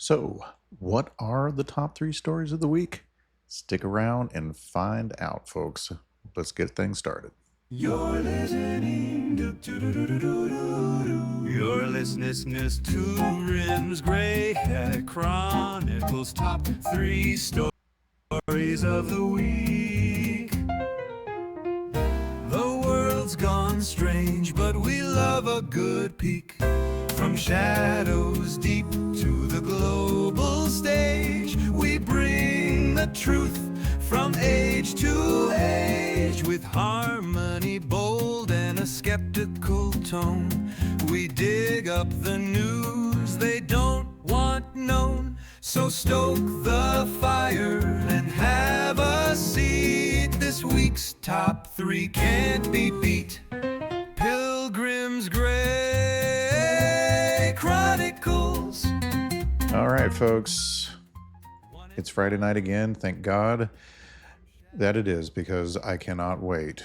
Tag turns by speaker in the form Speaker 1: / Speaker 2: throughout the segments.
Speaker 1: So, what are the top three stories of the week? Stick around and find out, folks. Let's get things started.
Speaker 2: You're listening You're listening to Pilgrims Grey Chronicles top three stories of the week. The world's gone strange, but we love a good peek. From shadows deep to the global stage, we bring the truth from age to age. With harmony bold and a skeptical tone, we dig up the news they don't want known. So stoke the fire and have a seat. This week's top three can't be beat. Pilgrims Grey Chronicles.
Speaker 1: All right, folks. It's Friday night again. Thank God that it is, because I cannot wait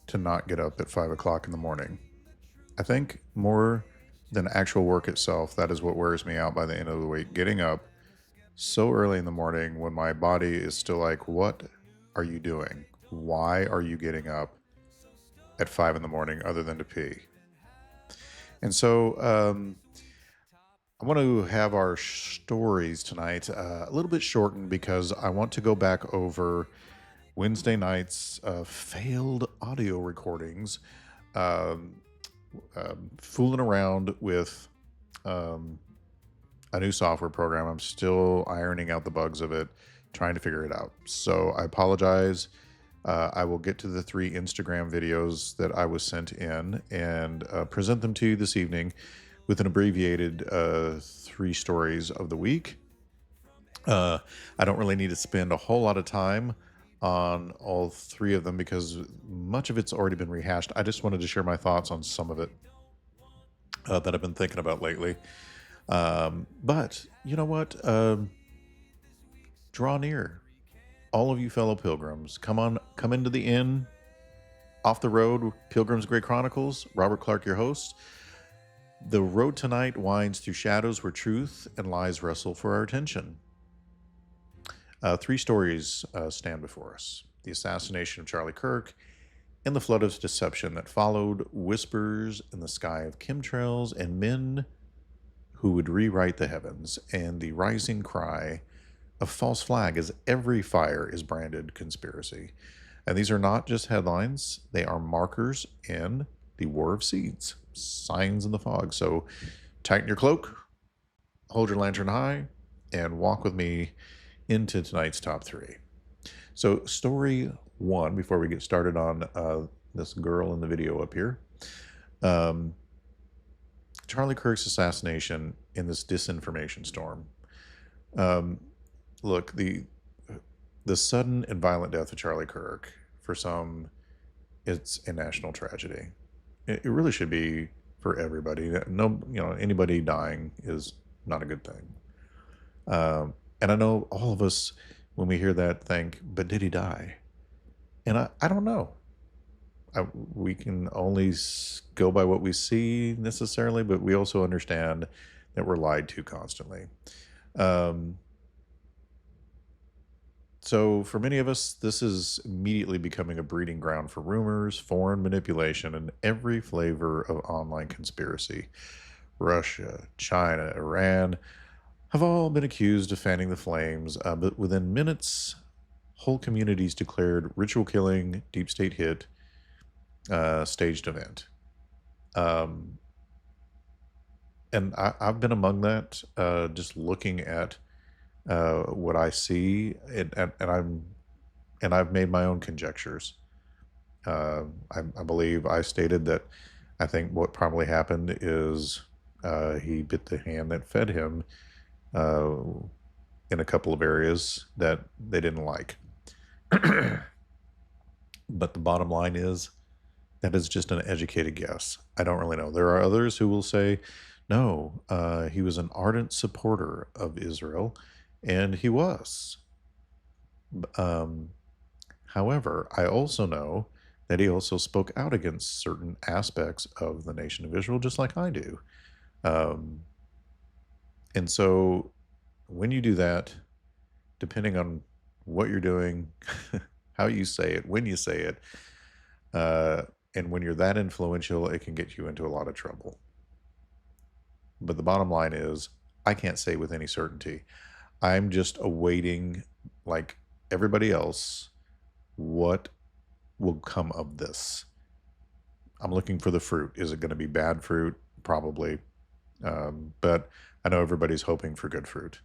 Speaker 1: to not get up at 5 o'clock in the morning. I think more than actual work itself, that is what wears me out by the end of the week. Getting up so early in the morning when my body is still like, what are you doing? Why are you getting up at 5 in the morning other than to pee? And so I want to have our stories tonight a little bit shortened, because I want to go back over Wednesday night's failed audio recordings, fooling around with a new software program. I'm still ironing out the bugs of it, trying to figure it out. So I apologize. I will get to the 3 Instagram videos that I was sent in and present them to you this evening with an abbreviated 3 stories of the week. I don't really need to spend a whole lot of time on all 3 of them, because much of it's already been rehashed. I just wanted to share my thoughts on some of it that I've been thinking about lately. But you know what? Draw near. All of you fellow pilgrims, come into the inn, off the road, Pilgrims Grey Chronicles. Robert Clark, your host. The road tonight winds through shadows where truth and lies wrestle for our attention. 3 stories stand before us: the assassination of Charlie Kirk and the flood of deception that followed, whispers in the sky of chemtrails and men who would rewrite the heavens, and the rising cry of false flag as every fire is branded conspiracy. And these are not just headlines, they are markers in the war of seeds, signs in the fog. So tighten your cloak, hold your lantern high, and walk with me into tonight's top 3. So story 1, before we get started on this girl in the video up here, Charlie Kirk's assassination in this disinformation storm. Look, the sudden and violent death of Charlie Kirk, for some, it's a national tragedy. It really should be for everybody. No, anybody dying is not a good thing. And I know all of us, when we hear that, think, but did he die? And I don't know. We can only go by what we see necessarily, but we also understand that we're lied to constantly. So for many of us, this is immediately becoming a breeding ground for rumors, foreign manipulation, and every flavor of online conspiracy. Russia, China, Iran have all been accused of fanning the flames, but within minutes, whole communities declared ritual killing, deep state hit, staged event. And I've been among that, just looking at what I see, and I've made my own conjectures. I believe I stated that I think what probably happened is he bit the hand that fed him in a couple of areas that they didn't like. But the bottom line is that is just an educated guess. I don't really know. There are others who will say, no, he was an ardent supporter of Israel, and he was. However, I also know that he also spoke out against certain aspects of the nation of Israel, just like I do. And so when you do that, depending on what you're doing, how you say it, when you say it, uh, and when you're that influential, it can get you into a lot of trouble. But the bottom line is, I can't say with any certainty. I'm just awaiting, like everybody else, what will come of this. I'm looking for the fruit. Is it going to be bad fruit? Probably. But I know everybody's hoping for good fruit.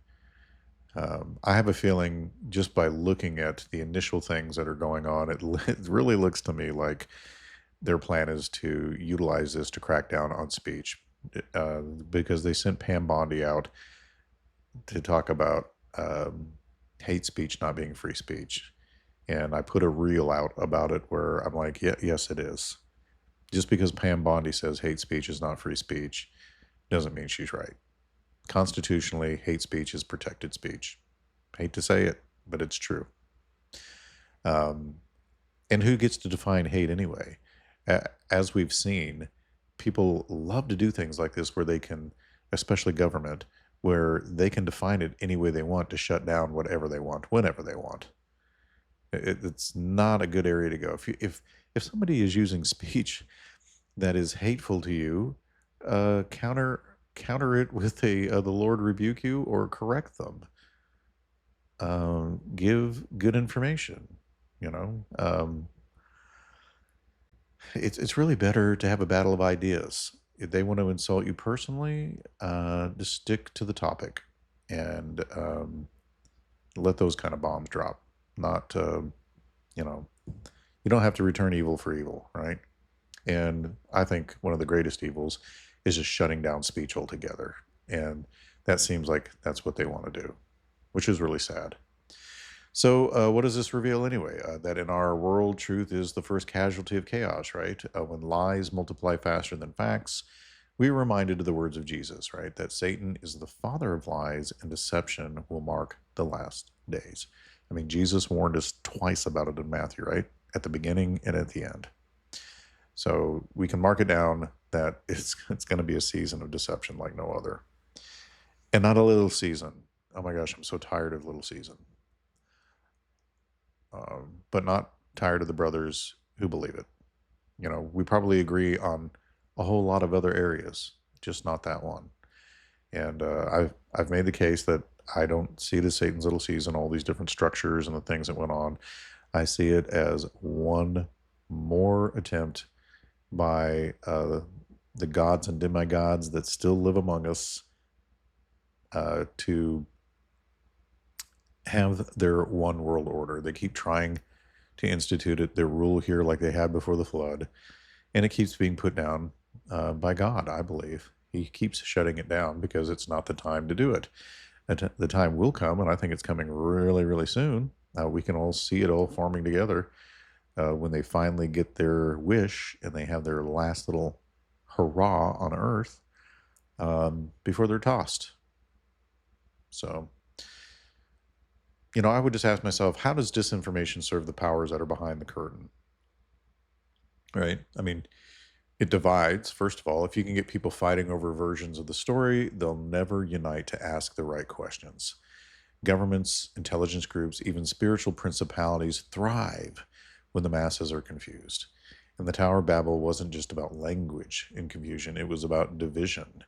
Speaker 1: I have a feeling just by looking at the initial things that are going on, it really looks to me like their plan is to utilize this to crack down on speech, because they sent Pam Bondi out to talk about hate speech not being free speech. And I put a reel out about it where I'm like, yeah, yes, it is. Just because Pam Bondi says hate speech is not free speech doesn't mean she's right. Constitutionally, hate speech is protected speech. Hate to say it, but it's true. Um, and who gets to define hate anyway? As we've seen, people love to do things like this where they can, especially government, where they can define it any way they want to shut down whatever they want, whenever they want. It's not a good area to go. If somebody is using speech that is hateful to you, counter it with a the Lord rebuke you or correct them. Give good information. You know, it's really better to have a battle of ideas. If they want to insult you personally, just stick to the topic and let those kind of bombs drop. Not, you know, you don't have to return evil for evil, right? And I think one of the greatest evils is just shutting down speech altogether. And that seems like that's what they want to do, which is really sad. So, what does this reveal anyway? That in our world, truth is the first casualty of chaos, right? When lies multiply faster than facts, we are reminded of the words of Jesus, right? That Satan is the father of lies and deception will mark the last days. I mean, Jesus warned us twice about it in Matthew, right? At the beginning and at the end. So we can mark it down that it's going to be a season of deception like no other. And not a little season. Oh my gosh, I'm so tired of little season. But not tired of the brothers who believe it. You know, we probably agree on a whole lot of other areas, just not that one. And I've made the case that I don't see it as Satan's little season, all these different structures and the things that went on. I see it as one more attempt by the gods and demigods that still live among us to have their one world order. They keep trying to institute it, their rule here like they had before the flood, and it keeps being put down by God, I believe. He keeps shutting it down because it's not the time to do it. The time will come, and I think it's coming really, really soon. We can all see it all forming together when they finally get their wish and they have their last little hurrah on earth before they're tossed. So, you know, I would just ask myself, how does disinformation serve the powers that are behind the curtain? Right? I mean, it divides, first of all. If you can get people fighting over versions of the story, they'll never unite to ask the right questions. Governments, intelligence groups, even spiritual principalities thrive when the masses are confused. And the Tower of Babel wasn't just about language and confusion, it was about division.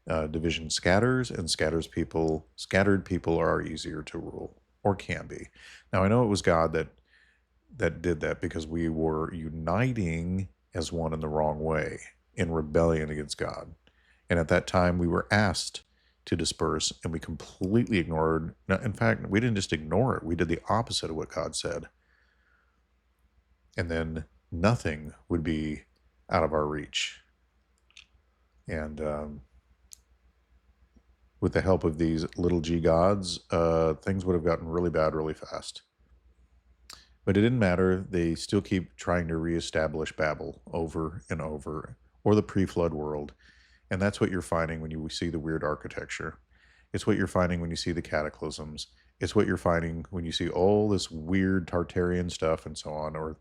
Speaker 1: Division scatters, and scattered people are easier to rule, or can be. Now, I know it was God that did that because we were uniting as one in the wrong way, in rebellion against God. And at that time, we were asked to disperse, and we completely ignored. In fact, we didn't just ignore it, we did the opposite of what God said. And then nothing would be out of our reach. And with the help of these little g gods, things would have gotten really bad really fast. But it didn't matter. They still keep trying to reestablish Babel over and over, or the pre-flood world. And that's what you're finding when you see the weird architecture. It's what you're finding when you see the cataclysms. It's what you're finding when you see all this weird Tartarian stuff and so on, or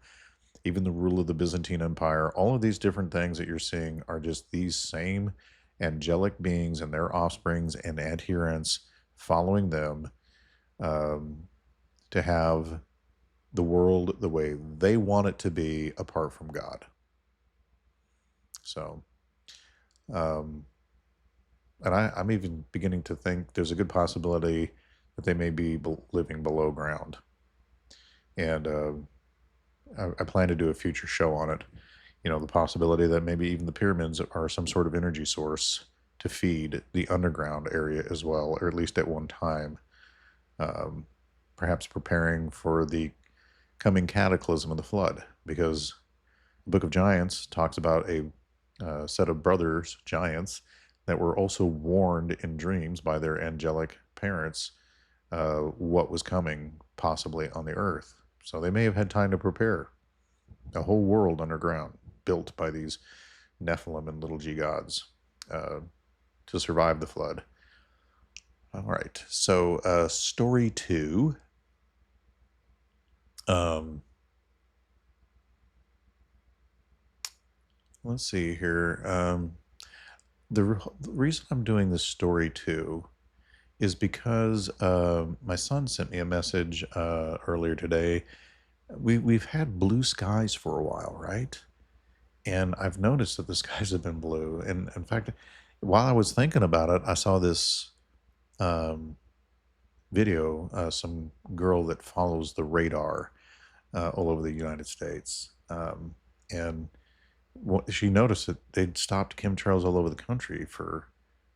Speaker 1: even the rule of the Byzantine Empire. All of these different things that you're seeing are just these same angelic beings and their offsprings and adherents following them, um, to have the world the way they want it to be apart from God. So, um, and I'm even beginning to think there's a good possibility that they may be living below ground. And I plan to do a future show on it. You know, the possibility that maybe even the pyramids are some sort of energy source to feed the underground area as well, or at least at one time. Um, Perhaps preparing for the coming cataclysm of the flood, because the Book of Giants talks about a set of brothers, giants, that were also warned in dreams by their angelic parents what was coming possibly on the earth. So they may have had time to prepare a whole world underground built by these Nephilim and little g gods to survive the flood. All right, so story 2. Let's see here. The reason I'm doing this story 2 is because my son sent me a message earlier today. We've had blue skies for a while, right? And I've noticed that the skies have been blue. And in fact, while I was thinking about it, I saw this um, video, some girl that follows the radar all over the United States. And she noticed that they'd stopped chemtrails all over the country for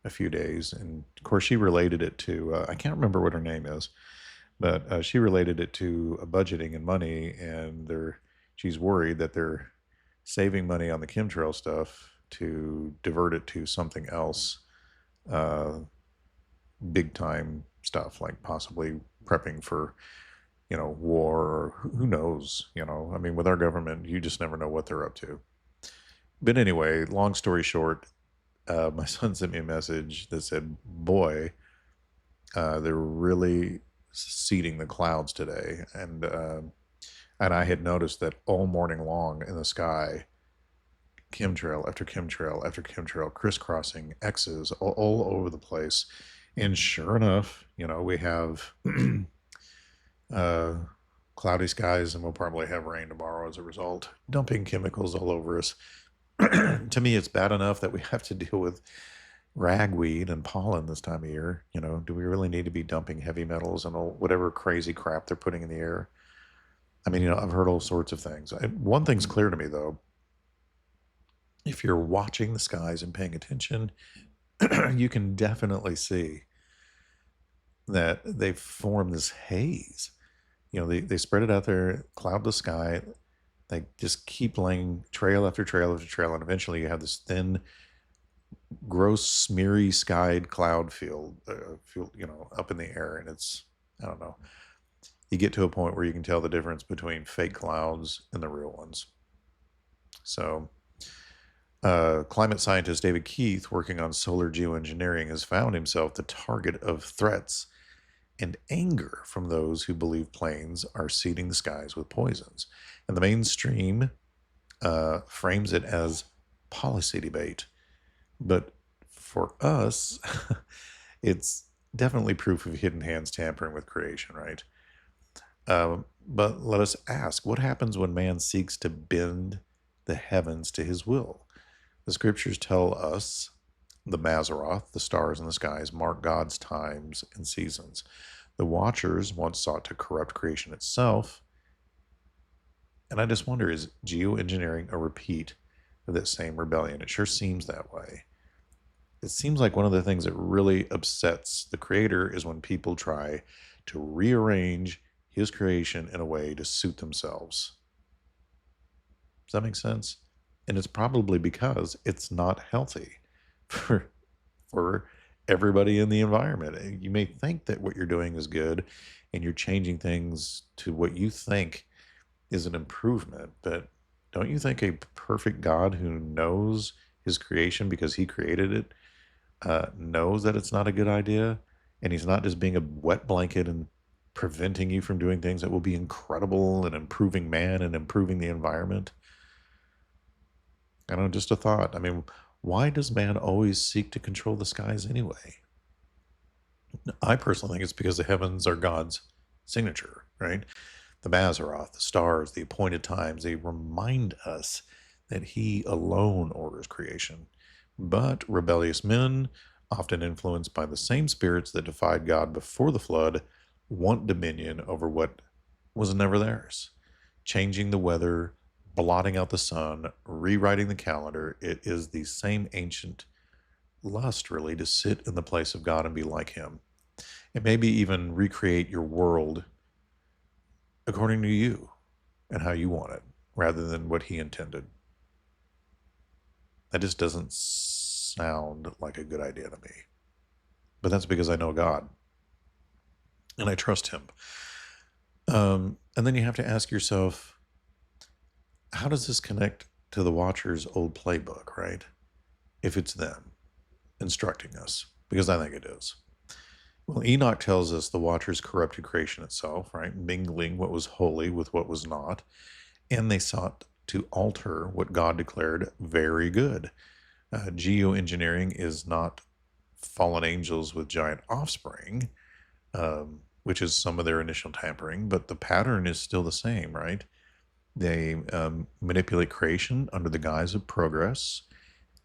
Speaker 1: a few days. And of course, she related it to, I can't remember what her name is, but she related it to budgeting and money. And she's worried that they're saving money on the chemtrail stuff to divert it to something else, big time stuff, like possibly prepping for, war, or who knows, I mean, with our government, you just never know what they're up to. But anyway, long story short, my son sent me a message that said, boy, they're really seeding the clouds today. And I had noticed that all morning long in the sky, chemtrail after chemtrail after chemtrail, crisscrossing X's all over the place. And sure enough, we have cloudy skies, and we'll probably have rain tomorrow as a result, dumping chemicals all over us. To me, it's bad enough that we have to deal with ragweed and pollen this time of year. Do we really need to be dumping heavy metals and whatever crazy crap they're putting in the air? I mean, I've heard all sorts of things. One thing's clear to me, though. If you're watching the skies and paying attention, you can definitely see that they've formed this haze. They spread it out there, cloud the sky. They just keep laying trail after trail after trail, and eventually you have this thin, gross, smeary skied cloud field, up in the air, and it's, I don't know. You get to a point where you can tell the difference between fake clouds and the real ones. So, climate scientist David Keith, working on solar geoengineering, has found himself the target of threats and anger from those who believe planes are seeding the skies with poisons. And the mainstream frames it as policy debate. But for us, it's definitely proof of hidden hands tampering with creation, right? But let us ask, what happens when man seeks to bend the heavens to his will? The scriptures tell us the Mazzaroth, the stars in the skies, mark God's times and seasons. The Watchers once sought to corrupt creation itself. And I just wonder, is geoengineering a repeat of that same rebellion? It sure seems that way. It seems like one of the things that really upsets the Creator is when people try to rearrange his creation in a way to suit themselves. Does that make sense? And it's probably because it's not healthy for everybody in the environment. You may think that what you're doing is good and you're changing things to what you think is an improvement, but don't you think a perfect God who knows his creation because he created it knows that it's not a good idea, and he's not just being a wet blanket and preventing you from doing things that will be incredible and improving man and improving the environment? I don't know, just a thought. I mean, Why does man always seek to control the skies anyway? I personally think it's because the heavens are God's signature, right? The Mazzaroth, the stars, the appointed times, they remind us that He alone orders creation. But rebellious men, often influenced by the same spirits that defied God before the flood, want dominion over what was never theirs. Changing the weather, blotting out the sun, rewriting the calendar, it is the same ancient lust, really, to sit in the place of God and be like Him. And maybe even recreate your world according to you and how you want it, rather than what He intended. That just doesn't sound like a good idea to me. But that's because I know God and I trust Him. And then you have to ask yourself, how does this connect to the Watcher's old playbook, right? If it's them instructing us, because I think it is. Well, Enoch tells us the Watchers corrupted creation itself, right? Mingling what was holy with what was not. And they sought to alter what God declared very good. Geoengineering is not fallen angels with giant offspring, which is some of their initial tampering, but the pattern is still the same, right? They manipulate creation under the guise of progress,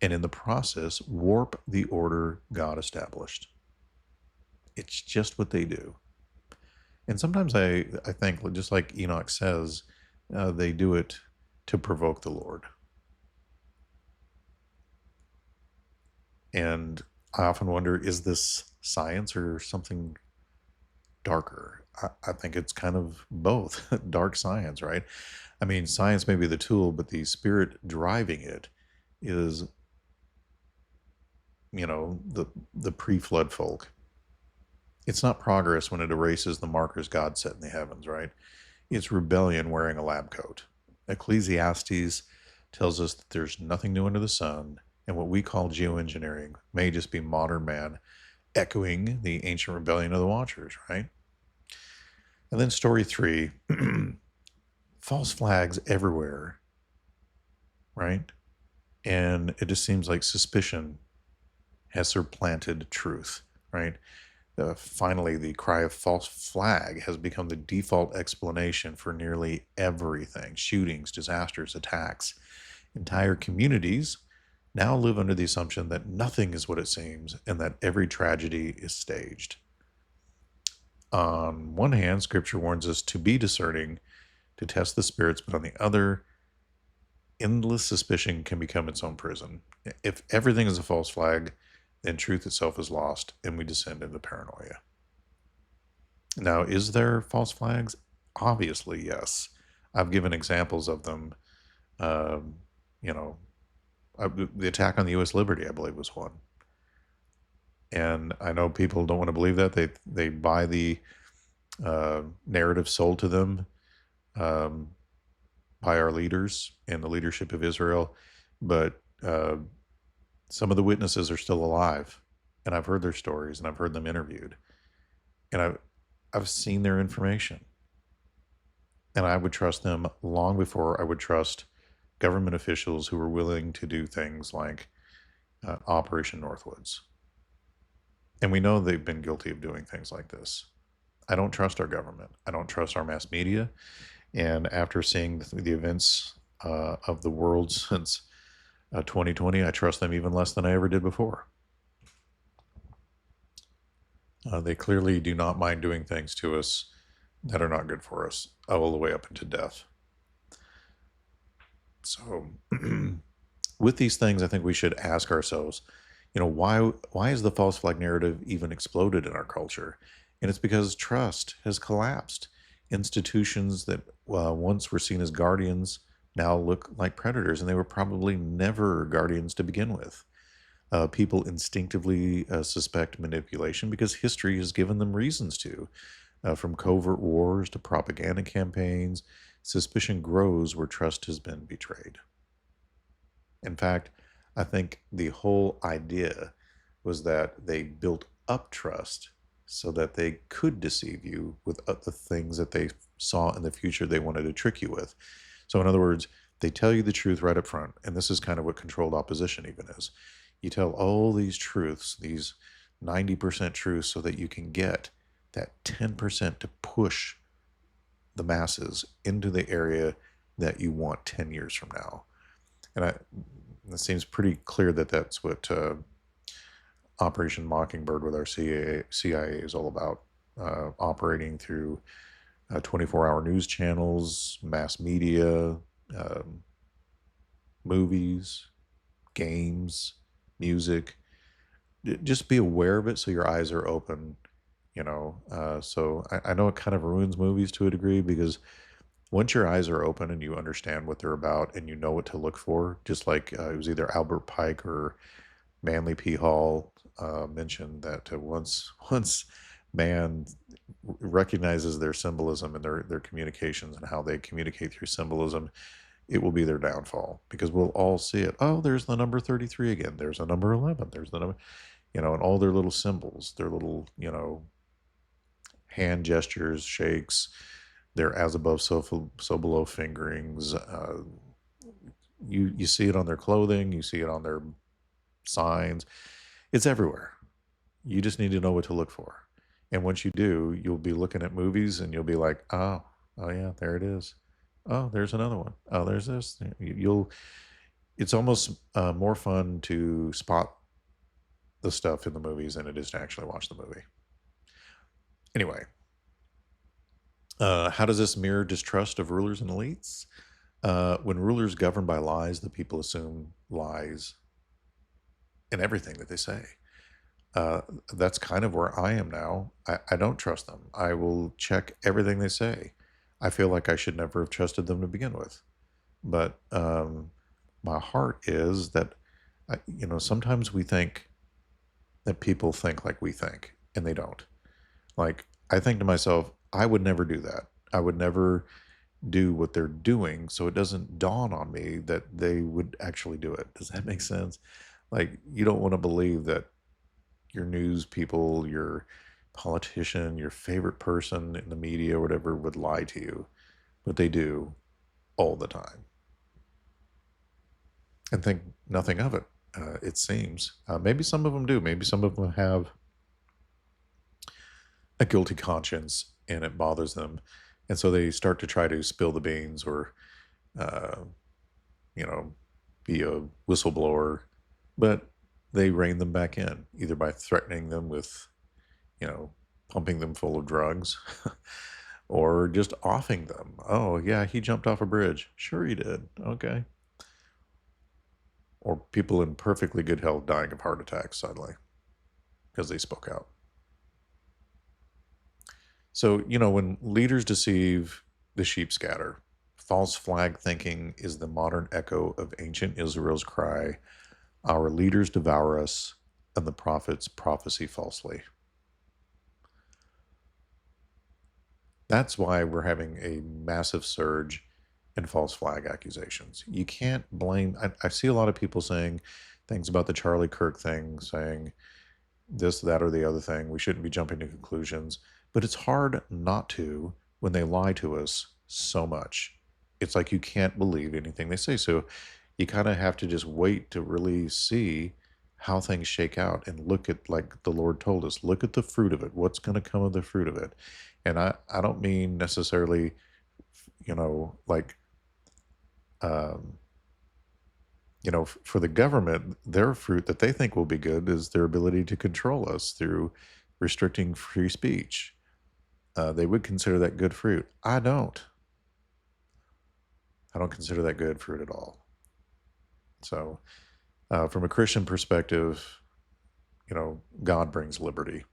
Speaker 1: and in the process, warp the order God established. It's just what they do. And sometimes I think, just like Enoch says, they do it to provoke the Lord. And I often wonder, is this science or something darker? I think it's kind of both dark science, right? I mean, science may be the tool, but the spirit driving it is, the pre-flood folk. It's not progress when it erases the markers God set in the heavens, right? It's rebellion wearing a lab coat. Ecclesiastes tells us that there's nothing new under the sun, and what we call geoengineering may just be modern man echoing the ancient rebellion of the Watchers, right? And then story 3, false flags everywhere, right? And it just seems like suspicion has supplanted truth, right? Finally, the cry of false flag has become the default explanation for nearly everything: shootings, disasters, attacks. Entire communities now live under the assumption that nothing is what it seems and that every tragedy is staged. On one hand, Scripture warns us to be discerning, to test the spirits, but on the other, endless suspicion can become its own prison. If everything is a false flag, then truth itself is lost and we descend into paranoia. Now, is there false flags? Obviously, yes. I've given examples of them. The attack on the U.S. Liberty, I believe, was one. And I know people don't want to believe that. They buy the narrative sold to them by our leaders and the leadership of Israel. But some of the witnesses are still alive, and I've heard their stories and I've heard them interviewed, and I've seen their information, and I would trust them long before I would trust government officials who were willing to do things like Operation Northwoods. And we know they've been guilty of doing things like this. I don't trust our government. I don't trust our mass media. And after seeing the events of the world since 2020, I trust them even less than I ever did before. They clearly do not mind doing things to us that are not good for us, all the way up into death. So with these things, I think we should ask ourselves, why is the false flag narrative even exploded in our culture? And it's because trust has collapsed. Institutions that once were seen as guardians now look like predators, and they were probably never guardians to begin with. People instinctively suspect manipulation because history has given them reasons to. From covert wars to propaganda campaigns, suspicion grows where trust has been betrayed. In fact, I think the whole idea was that they built up trust so that they could deceive you with the things that they saw in the future they wanted to trick you with. So in other words, They tell you the truth right up front. And this is kind of what controlled opposition even is. You tell all these truths, these 90% truths, so that you can get that 10% to push the masses into the area that you want 10 years from now. And it seems pretty clear that that's what Operation Mockingbird with our CIA is all about, operating through 24-hour news channels, mass media, um, movies, games, music. Just be aware of it so your eyes are open, So I know it kind of ruins movies to a degree, because once your eyes are open and you understand what they're about and you know what to look for, just like it was either Albert Pike or Manly P. Hall mentioned that once man recognizes their symbolism and their communications and how they communicate through symbolism, it will be their downfall, because we'll all see it. Oh, there's the number 33 again. There's a number 11. There's the number, and all their little symbols, their little, hand gestures, shakes, their as above, so below fingerings. You see it on their clothing. You see it on their signs. It's everywhere. You just need to know what to look for. And once you do, you'll be looking at movies and you'll be like, oh yeah, there it is. Oh, there's another one. Oh, there's this. It's almost more fun to spot the stuff in the movies than it is to actually watch the movie. Anyway, how does this mirror distrust of rulers and elites? When rulers govern by lies, the people assume lies in everything that they say. That's kind of where I am now. I don't trust them. I will check everything they say. I feel like I should never have trusted them to begin with. But my heart is that, sometimes we think that people think like we think, and they don't. Like, I think to myself, I would never do that. I would never do what they're doing, so it doesn't dawn on me that they would actually do it. Does that make sense? Like, you don't want to believe that your news people, your politician, your favorite person in the media or whatever would lie to you, but they do all the time. And think nothing of it, it seems. Maybe some of them do. Maybe some of them have a guilty conscience and it bothers them. And so they start to try to spill the beans or, uh, be a whistleblower, but they rein them back in, either by threatening them with, pumping them full of drugs or just offing them. Oh, yeah, he jumped off a bridge. Sure, he did. Okay. Or people in perfectly good health dying of heart attacks suddenly because they spoke out. So, when leaders deceive, the sheep scatter. False flag thinking is the modern echo of ancient Israel's cry, our leaders devour us, and the prophets prophesy falsely. That's why we're having a massive surge in false flag accusations. You can't blame, I see a lot of people saying things about the Charlie Kirk thing, saying this, that, or the other thing. We shouldn't be jumping to conclusions. But it's hard not to when they lie to us so much. It's like you can't believe anything they say. So you kind of have to just wait to really see how things shake out and look at, like the Lord told us, look at the fruit of it. What's going to come of the fruit of it? And I don't mean necessarily, like, for the government, their fruit that they think will be good is their ability to control us through restricting free speech. They would consider that good fruit. I don't. I don't consider that good fruit at all. So, from a Christian perspective, God brings liberty.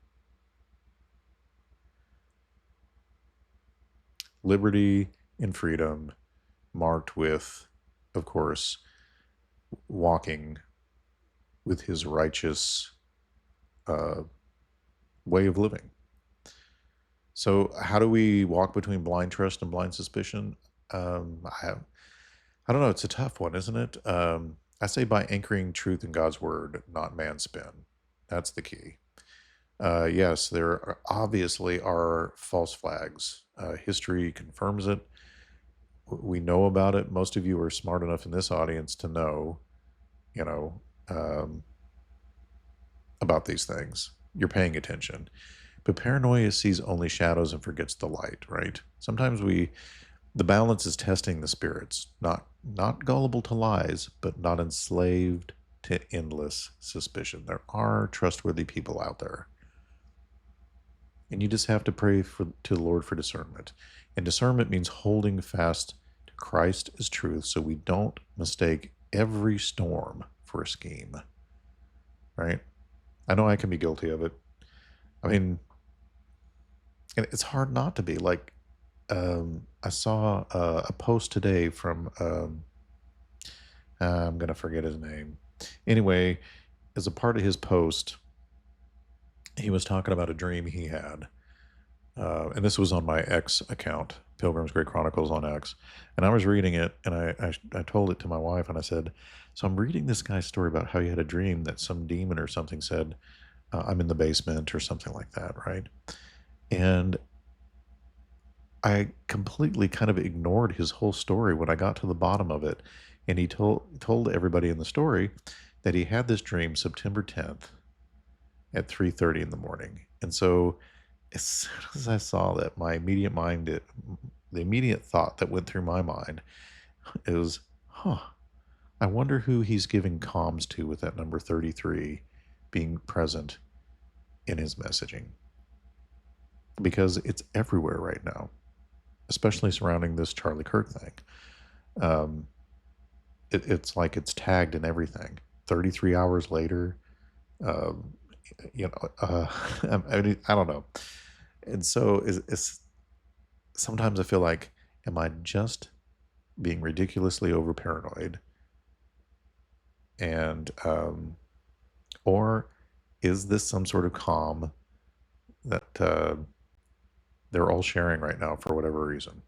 Speaker 1: Liberty and freedom, marked with, of course, walking with his righteous way of living. So, how do we walk between blind trust and blind suspicion? I don't know. It's a tough one, isn't it? I say by anchoring truth in God's word, not man's spin. That's the key. Yes, obviously are false flags. History confirms it. we know about it. Most of you are smart enough in this audience to know, you know, um, about these things. You're paying attention. But paranoia sees only shadows and forgets the light, right? Sometimes the balance is testing the spirits, not gullible to lies, but not enslaved to endless suspicion. There are trustworthy people out there. And you just have to pray to the Lord for discernment. And discernment means holding fast to Christ as truth so we don't mistake every storm for a scheme. Right? I know I can be guilty of it. I mean, and it's hard not to be. Like, I saw a post today from, I'm going to forget his name. Anyway, as a part of his post, he was talking about a dream he had. And this was on my X account, Pilgrims Grey Chronicles on X. And I was reading it, and I told it to my wife, and I said, so I'm reading this guy's story about how he had a dream that some demon or something said, I'm in the basement or something like that, right? And I completely kind of ignored his whole story when I got to the bottom of it. And he told everybody in the story that he had this dream September 10th at 3:30 in the morning. And so as soon as I saw that, the immediate thought that went through my mind is, I wonder who he's giving comms to with that number 33 being present in his messaging. Because it's everywhere right now, especially surrounding this Charlie Kirk thing. It's like it's tagged in everything. 33 hours later, I don't know. And so it's sometimes I feel like, am I just being ridiculously over paranoid? And, or is this some sort of calm that they're all sharing right now for whatever reason?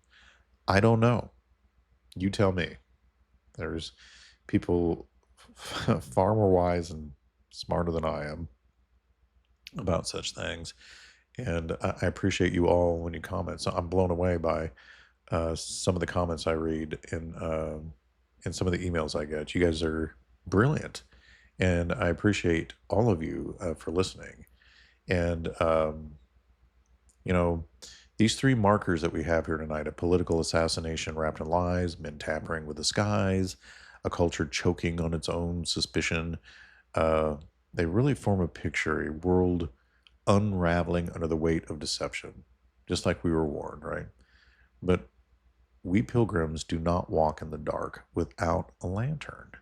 Speaker 1: I don't know. You tell me. There's people far more wise and smarter than I am about such things. And I appreciate you all when you comment. So I'm blown away by some of the comments I read in some of the emails I get. You guys are brilliant. And I appreciate all of you for listening. And, these three markers that we have here tonight, a political assassination wrapped in lies, men tampering with the skies, a culture choking on its own suspicion, they really form a picture, a world unraveling under the weight of deception, just like we were warned, right? But we pilgrims do not walk in the dark without a lantern,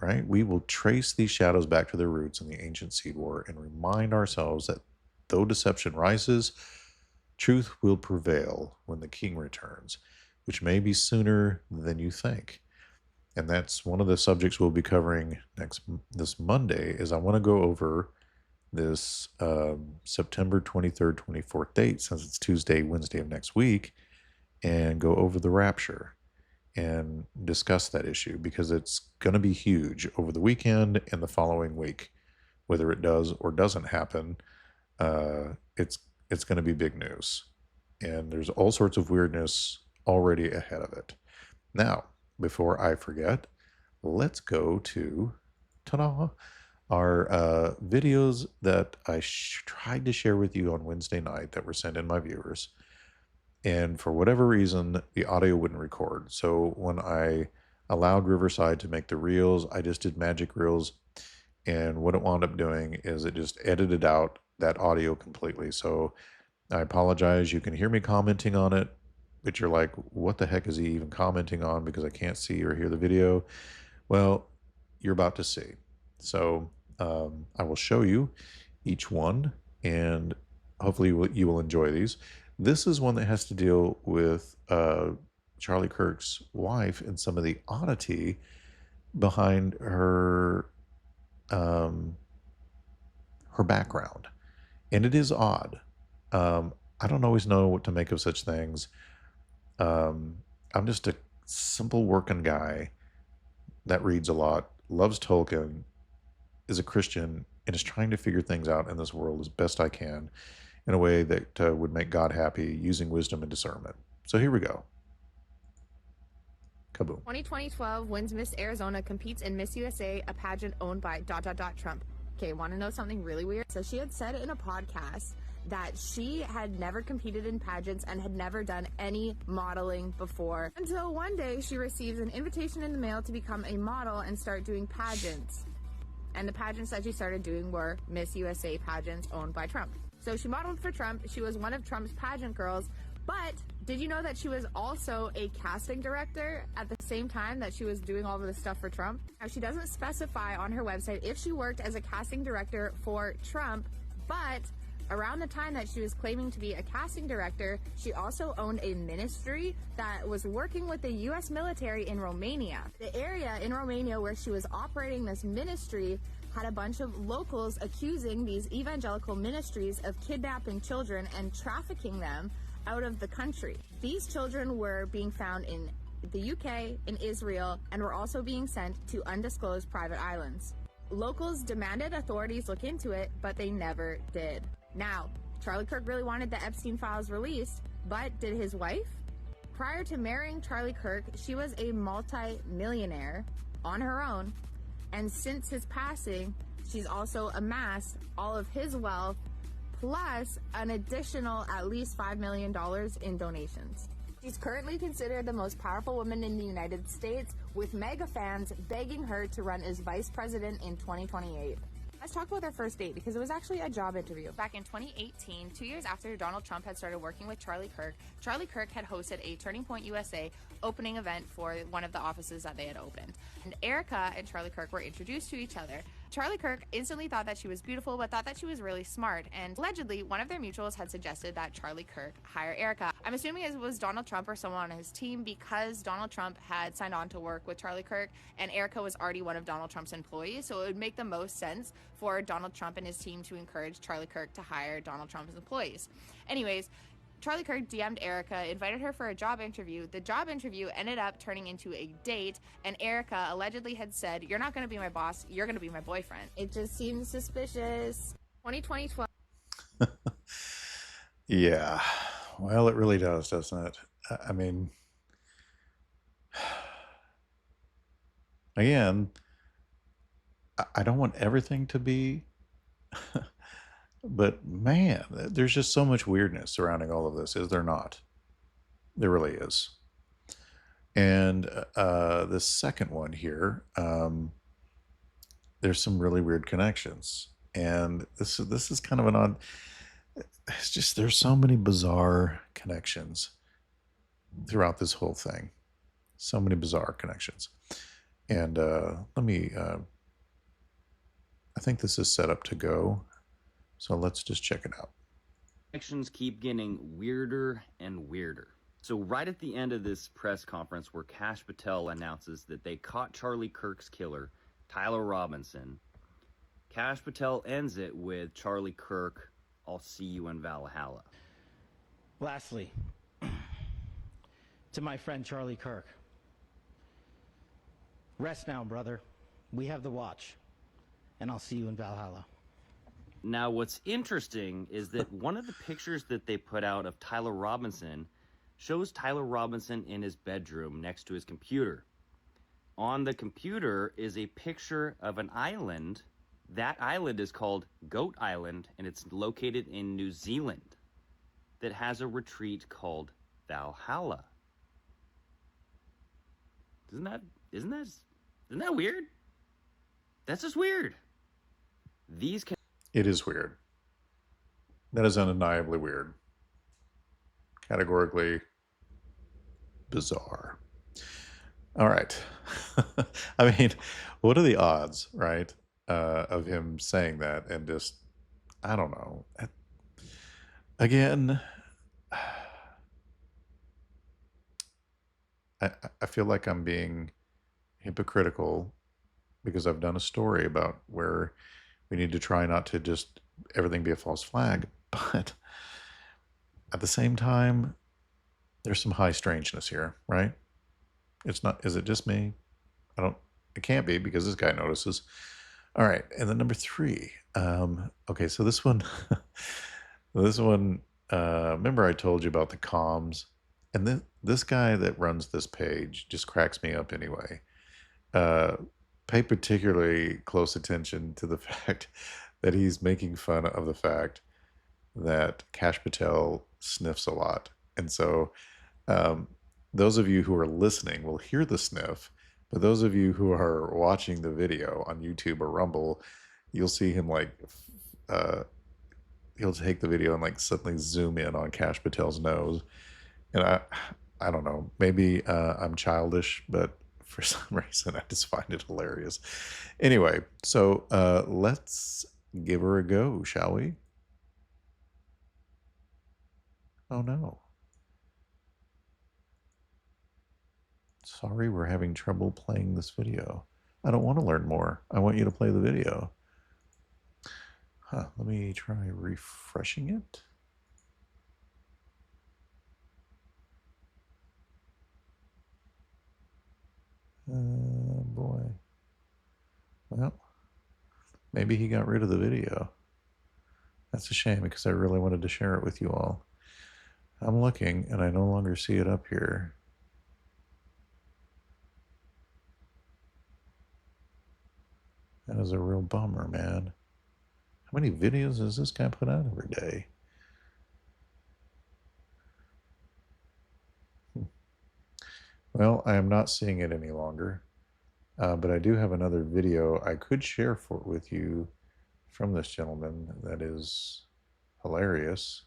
Speaker 1: right? We will trace these shadows back to their roots in the ancient seed war and remind ourselves that though deception rises, truth will prevail when the king returns, which may be sooner than you think. And that's one of the subjects we'll be covering this Monday. Is I want to go over this September 23rd, 24th date, since it's Tuesday, Wednesday of next week, and go over the rapture and discuss that issue, because it's going to be huge over the weekend and the following week. Whether it does or doesn't happen, it's going to be big news. And there's all sorts of weirdness already ahead of it. Now, before I forget, let's go to ta-da, our videos that I tried to share with you on Wednesday night that were sent in by viewers. And for whatever reason, the audio wouldn't record. So when I allowed Riverside to make the reels, I just did magic reels. And what it wound up doing is it just edited out that audio completely. So I apologize. You can hear me commenting on it, but you're like, what the heck is he even commenting on? Because I can't see or hear the video. Well, you're about to see. So I will show you each one, and hopefully you will enjoy these. This is one that has to deal with Charlie Kirk's wife and some of the oddity behind her her background. And it is odd. I don't always know what to make of such things. I'm just a simple working guy that reads a lot, loves Tolkien, is a Christian, and is trying to figure things out in this world as best I can in a way that would make God happy, using wisdom and discernment. So here we go. Kaboom.
Speaker 3: 2012 wins Miss Arizona, competes in Miss USA, a pageant owned by ... Trump. Okay, want to know something really weird? So she had said in a podcast that she had never competed in pageants and had never done any modeling before, until one day she receives an invitation in the mail to become a model and start doing pageants. And the pageants that she started doing were Miss USA pageants owned by Trump. So she modeled for Trump. She was one of Trump's pageant girls. But did you know that she was also a casting director at the same time that she was doing all of this stuff for Trump? Now, she doesn't specify on her website if she worked as a casting director for Trump, but around the time that she was claiming to be a casting director, she also owned a ministry that was working with the U.S. military in Romania. The area in Romania where she was operating this ministry had a bunch of locals accusing these evangelical ministries of kidnapping children and trafficking them out of the country. These children were being found in the UK, in Israel, and were also being sent to undisclosed private islands. Locals demanded authorities look into it, but they never did. Now, Charlie Kirk really wanted the Epstein files released, but did his wife? Prior to marrying Charlie Kirk, she was a multi-millionaire on her own, and since his passing, she's also amassed all of his wealth plus an additional at least $5 million in donations. She's currently considered the most powerful woman in the United States, with mega fans begging her to run as vice president in 2028. Let's talk about their first date, because it was actually a job interview. Back in 2018, 2 years after Donald Trump had started working with Charlie Kirk had hosted a Turning Point USA opening event for one of the offices that they had opened. And Erica and Charlie Kirk were introduced to each other. Charlie Kirk instantly thought that she was beautiful, but thought that she was really smart. And allegedly, one of their mutuals had suggested that Charlie Kirk hire Erica. I'm assuming it was Donald Trump or someone on his team, because Donald Trump had signed on to work with Charlie Kirk, and Erica was already one of Donald Trump's employees. So it would make the most sense for Donald Trump and his team to encourage Charlie Kirk to hire Donald Trump's employees. Anyways, Charlie Kirk DM'd Erica, invited her for a job interview. The job interview ended up turning into a date, and Erica allegedly had said, "You're not going to be my boss, you're going to be my boyfriend." It just seems suspicious. 2012.
Speaker 1: Yeah. Well, it really does, doesn't it? I mean, again, I don't want everything to be, but man, there's just so much weirdness surrounding all of this, is there not? There really is. And the second one here, there's some really weird connections. And this is kind of an odd, it's just, there's so many bizarre connections throughout this whole thing. So many bizarre connections. And let me, I think this is set up to go. So let's just check it out.
Speaker 4: Connections keep getting weirder and weirder. So right at the end of this press conference where Kash Patel announces that they caught Charlie Kirk's killer, Tyler Robinson, Kash Patel ends it with Charlie Kirk, "I'll see you in Valhalla."
Speaker 5: Lastly, to my friend Charlie Kirk, rest now, brother. We have the watch, and I'll see you in Valhalla.
Speaker 4: Now, what's interesting is that one of the pictures that they put out of Tyler Robinson shows Tyler Robinson in his bedroom next to his computer. On the computer is a picture of an island. That island is called Goat Island, and it's located in New Zealand, that has a retreat called Valhalla. Isn't that weird? That's just weird.
Speaker 1: It is weird. That is undeniably weird. Categorically bizarre. All right. I mean, what are the odds, right, of him saying that and just, I don't know. Again, I feel like I'm being hypocritical because I've done a story about where we need to try not to just everything be a false flag, but at the same time, there's some high strangeness here, right? It's not, is it just me? It can't be, because this guy notices. All right. And then number 3. Okay. So this one, remember I told you about the comms And this guy that runs this page just cracks me up anyway. Uh, Pay particularly close attention to the fact that he's making fun of the fact that Kash Patel sniffs a lot. And so um, those of you who are listening will hear the sniff, but those of you who are watching the video on YouTube or Rumble, you'll see him like, uh, he'll take the video and like suddenly zoom in on Kash Patel's nose. And I don't know, maybe I'm childish, but for some reason I just find it hilarious. Anyway, so let's give her a go, shall we? Oh no. Sorry, we're having trouble playing this video. I don't want to learn more. I want you to play the video. Let me try refreshing it. Boy. Well, maybe he got rid of the video. That's a shame because I really wanted to share it with you all. I'm looking and I no longer see it up here. That is a real bummer, man. How many videos does this guy put out every day? Well, I am not seeing it any longer, but I do have another video I could share with you from this gentleman that is hilarious.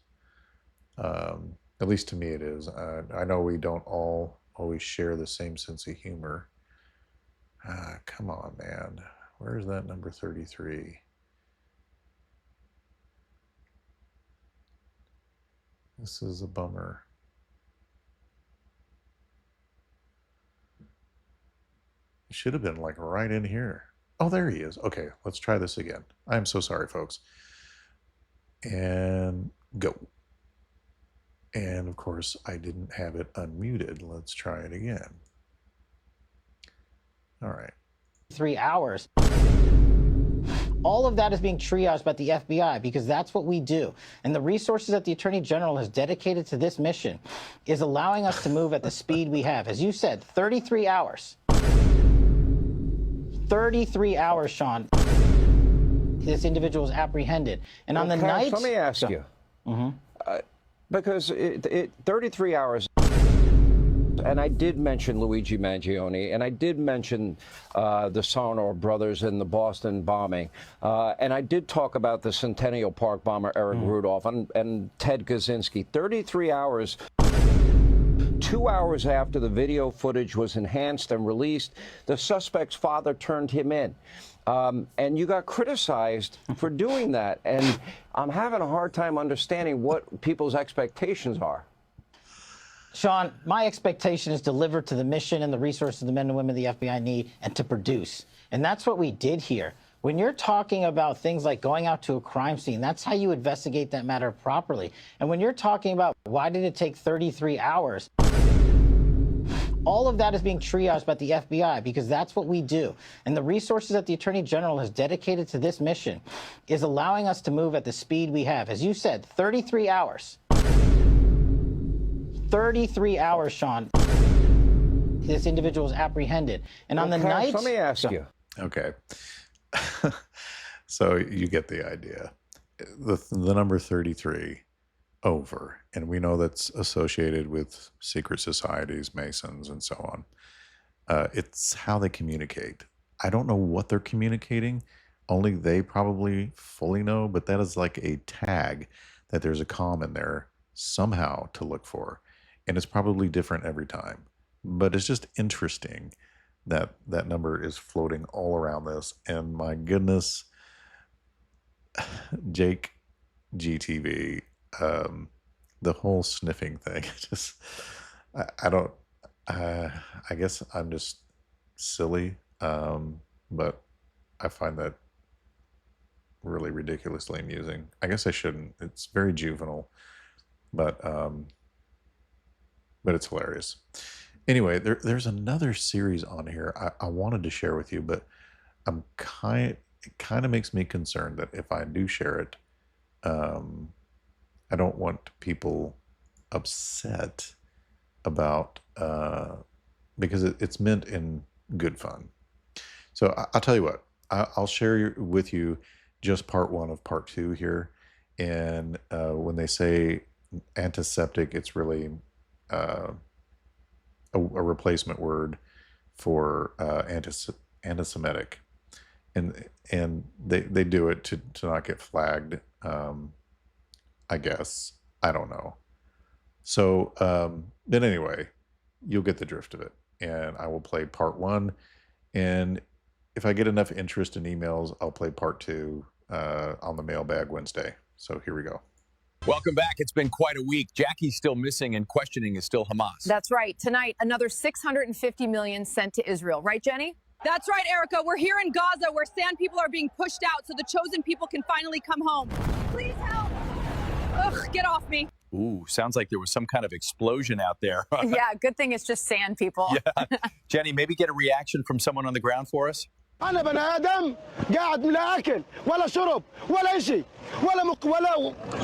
Speaker 1: At least to me it is. I know we don't all always share the same sense of humor. Come on, man. Where's that number 33? This is a bummer. It should have been like right in here. Oh, there he is. Okay, let's try this again. I'm so sorry, folks. And go. And of course, I didn't have it unmuted. Let's try it again. All right.
Speaker 5: 3 hours. All of that is being triaged by the FBI because that's what we do. And the resources that the Attorney General has dedicated to this mission is allowing us to move at the speed we have. As you said, 33 hours. 33 hours, Sean. This individual is apprehended. And on the night...
Speaker 6: Let me ask you. Because 33 hours... And I did mention Luigi Mangione, and I did mention the Sarnoff brothers in the Boston bombing, and I did talk about the Centennial Park bomber Eric Rudolph and Ted Kaczynski. 33 hours, 2 hours after the video footage was enhanced and released, the suspect's father turned him in. And you got criticized for doing that, and I'm having a hard time understanding what people's expectations are.
Speaker 5: Sean, my expectation is deliver to the mission and the resources the men and women the FBI need and to produce. And that's what we did here. When you're talking about things like going out to a crime scene, that's how you investigate that matter properly. And when you're talking about why did it take 33 hours, all of that is being triaged by the FBI because that's what we do. And the resources that the Attorney General has dedicated to this mission is allowing us to move at the speed we have. As you said, 33 hours. 33 hours, Sean. This individual is apprehended. And on the night...
Speaker 6: Let me ask you.
Speaker 1: Okay. So you get the idea. The number 33, over. And we know that's associated with secret societies, Masons, and so on. It's how they communicate. I don't know what they're communicating. Only they probably fully know, but that is like a tag that there's a comm in there somehow to look for. And it's probably different every time. But it's just interesting that that number is floating all around this. And my goodness, Jake GTV, the whole sniffing thing, just, I guess I'm just silly. But I find that really ridiculously amusing. I guess I shouldn't. It's very juvenile, but it's hilarious. Anyway, there's another series on here I wanted to share with you, but it kind of makes me concerned that if I do share it, I don't want people upset about because it's meant in good fun. So I'll tell you what, I'll share with you just part one of part two here. And when they say antiseptic, it's really a replacement word for anti-Semitic, and they do it to not get flagged. I guess, I don't know. So but anyway, you'll get the drift of it, and I will play part one, and if I get enough interest in emails, I'll play part two on the Mailbag Wednesday. So here we go.
Speaker 7: Welcome back. It's been quite a week. Jackie's still missing and questioning is still Hamas.
Speaker 8: That's right. Tonight, another $650 million sent to Israel. Right, Jenny? That's right, Erica. We're here in Gaza where sand people are being pushed out so the chosen people can finally come home. Please help. Ugh, get off me.
Speaker 7: Ooh, sounds like there was some kind of explosion out there.
Speaker 8: Yeah, good thing it's just sand people.
Speaker 7: Yeah. Jenny, maybe get a reaction from someone on the ground for us?
Speaker 9: أنا بني آدم قاعد لا أكل ولا شرب ولا شيء ولا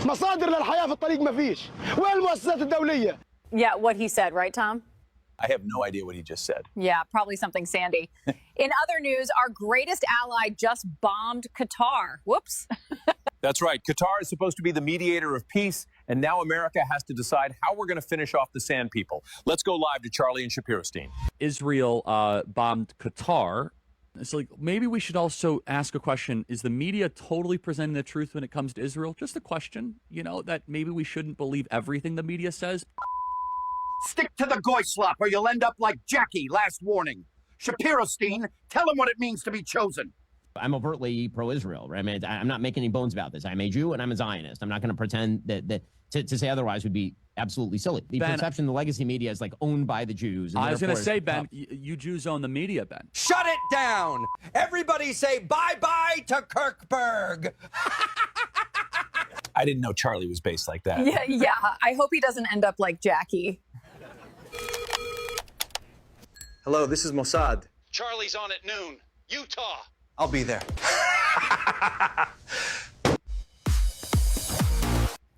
Speaker 9: مصادر للحياة في الطريق ما فيش. وين المؤسسات الدولية؟
Speaker 8: Yeah, what he said, right, Tom?
Speaker 7: I have no idea what he just said.
Speaker 8: Yeah, probably something sandy. In other news, our greatest ally just bombed Qatar. Whoops.
Speaker 7: That's right. Qatar is supposed to be the mediator of peace, and now America has to decide how we're going to finish off the sand people. Let's go live to Charlie and Shapiro-Stein.
Speaker 10: Israel bombed Qatar. It's like, maybe we should also ask a question. Is the media totally presenting the truth when it comes to Israel? Just a question, that maybe we shouldn't believe everything the media says.
Speaker 11: Stick to the goy-slop or you'll end up like Jackie, last warning. Shapiro-Stein, tell him what it means to be chosen.
Speaker 12: I'm overtly pro-Israel, right? I mean, I'm not making any bones about this. I'm a Jew and I'm a Zionist. I'm not going to pretend that to say otherwise would be absolutely silly. The perception the legacy media is like owned by the Jews. And
Speaker 10: I was going to say, Ben, you Jews own the media, Ben.
Speaker 13: Shut it down! Everybody say bye-bye to Kirkberg!
Speaker 7: I didn't know Charlie was based like that.
Speaker 8: Yeah. I hope he doesn't end up like Jackie.
Speaker 14: Hello, this is Mossad.
Speaker 11: Charlie's on at noon. Utah.
Speaker 14: I'll be there.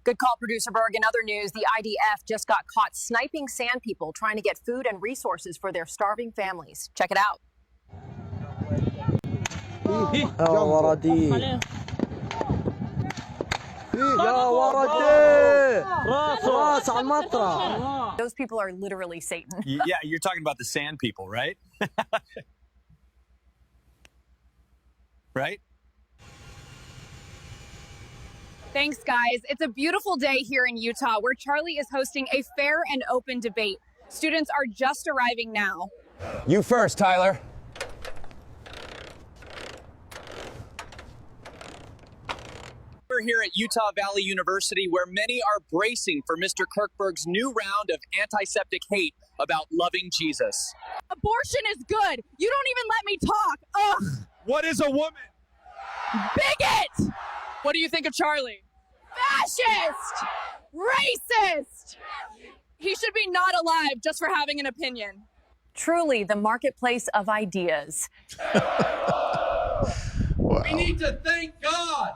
Speaker 8: Good call, Producer Berg. In other news, the IDF just got caught sniping sand people trying to get food and resources for their starving families. Check it out. Those people are literally Satan.
Speaker 7: Yeah, you're talking about the sand people, right? Right?
Speaker 8: Thanks, guys. It's a beautiful day here in Utah where Charlie is hosting a fair and open debate. Students are just arriving now.
Speaker 13: You first, Tyler.
Speaker 7: We're here at Utah Valley University where many are bracing for Mr. Kirkberg's new round of antiseptic hate about loving Jesus.
Speaker 8: Abortion is good. You don't even let me talk. Ugh.
Speaker 7: What is a woman?
Speaker 8: Bigot! What do you think of Charlie? Fascist! Racist! He should be not alive just for having an opinion. Truly, the marketplace of ideas.
Speaker 1: Wow.
Speaker 11: We need to thank God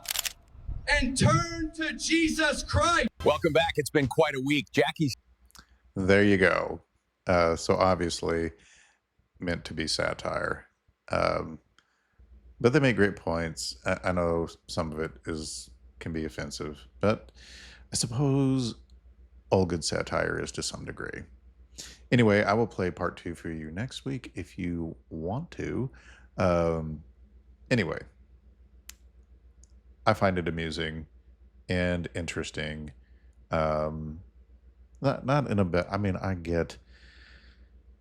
Speaker 11: and turn to Jesus Christ.
Speaker 7: Welcome back. It's been quite a week. Jackie's.
Speaker 1: There you go. So obviously meant to be satire. But they make great points. I know some of it can be offensive, but I suppose all good satire is to some degree. Anyway, I will play part two for you next week if you want to. Anyway, I find it amusing and interesting. Not in a bit. I mean, I get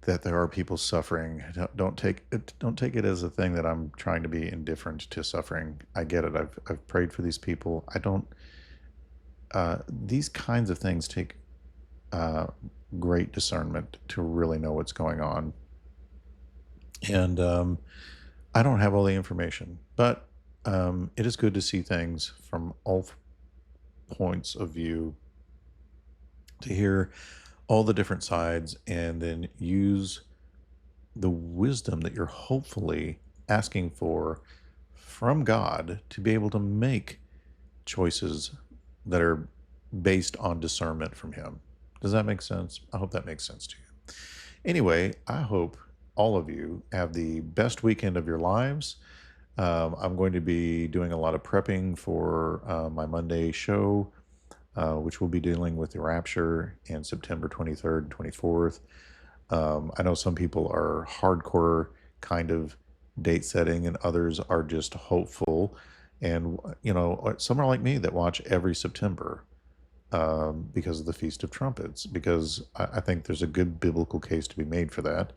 Speaker 1: that there are people suffering. Don't take it as a thing that I'm trying to be indifferent to suffering. I get it. I've prayed for these people. I don't. These kinds of things take great discernment to really know what's going on. And I don't have all the information, but it is good to see things from all points of view, to hear all the different sides, and then use the wisdom that you're hopefully asking for from God to be able to make choices that are based on discernment from Him. Does that make sense? I hope that makes sense to you. Anyway, I hope all of you have the best weekend of your lives. I'm going to be doing a lot of prepping for my Monday show, which will be dealing with the rapture and September 23rd, 24th. I know some people are hardcore kind of date setting and others are just hopeful. And, some are like me that watch every September because of the Feast of Trumpets, because I think there's a good biblical case to be made for that,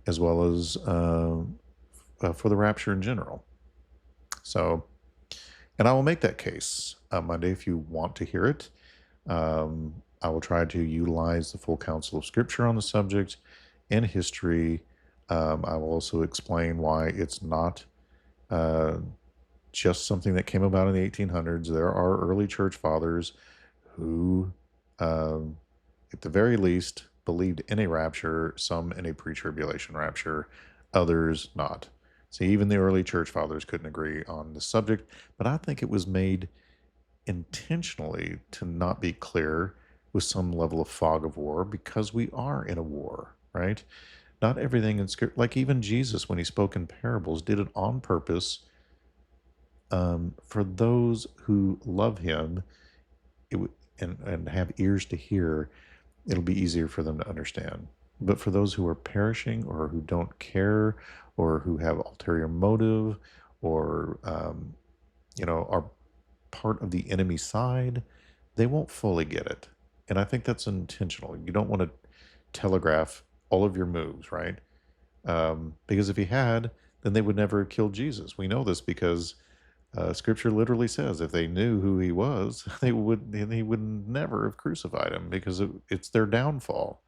Speaker 1: as well as for the rapture in general. So, and I will make that case Monday if you want to hear it. I will try to utilize the full counsel of Scripture on the subject and history. I will also explain why it's not just something that came about in the 1800s. There are early church fathers who, at the very least, believed in a rapture, some in a pre-tribulation rapture, others not. See, even the early church fathers couldn't agree on the subject, but I think it was made intentionally to not be clear with some level of fog of war, because we are in a war, right? Not everything in Scripture, like even Jesus, when he spoke in parables, did it on purpose for those who love him and have ears to hear. It'll be easier for them to understand. But for those who are perishing or who don't care or who have ulterior motive or, are part of the enemy side, they won't fully get it. And I think that's intentional. You don't want to telegraph all of your moves, right? Because if he had, then they would never have killed Jesus. We know this because Scripture literally says if they knew who he was, he would never have crucified him, because it's their downfall.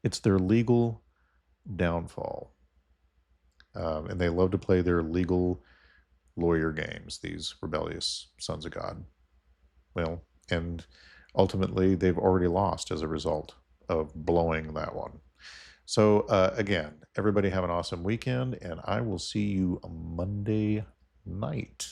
Speaker 1: It's their legal downfall. And they love to play their legal lawyer games, these rebellious sons of God. Well, and ultimately they've already lost as a result of blowing that one. So again, everybody have an awesome weekend, and I will see you Monday night.